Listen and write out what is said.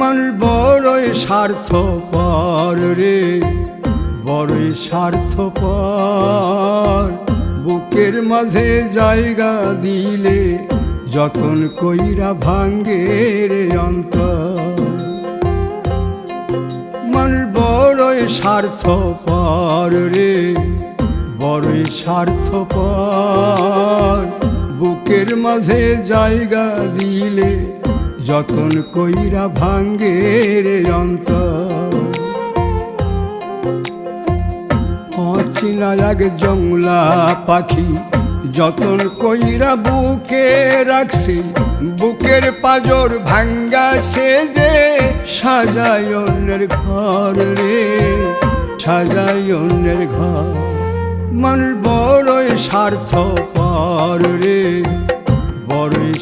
মানুষ বড়ই স্বার্থপর রে, বড়ই স্বার্থপর। বুকের মাঝে জায়গা দিলে যতন কইরা ভাঙ্গে রে অন্তর। মানুষ বড়ই স্বার্থপর রে, বড়ই স্বার্থপর। বুকের মাঝে জায়গা দিলে যতন কইরা ভাঙ্গে রে অন্তর। অচিনা এক জংলা পাখি যতন কইরা বুকে রাখছি, বুকের পাজর ভাঙ্গা সে যে সাজায় অন্যের ঘর রে, সাজায় অন্যের ঘর। মানুষ বড়ই স্বার্থপর রে, বড়ই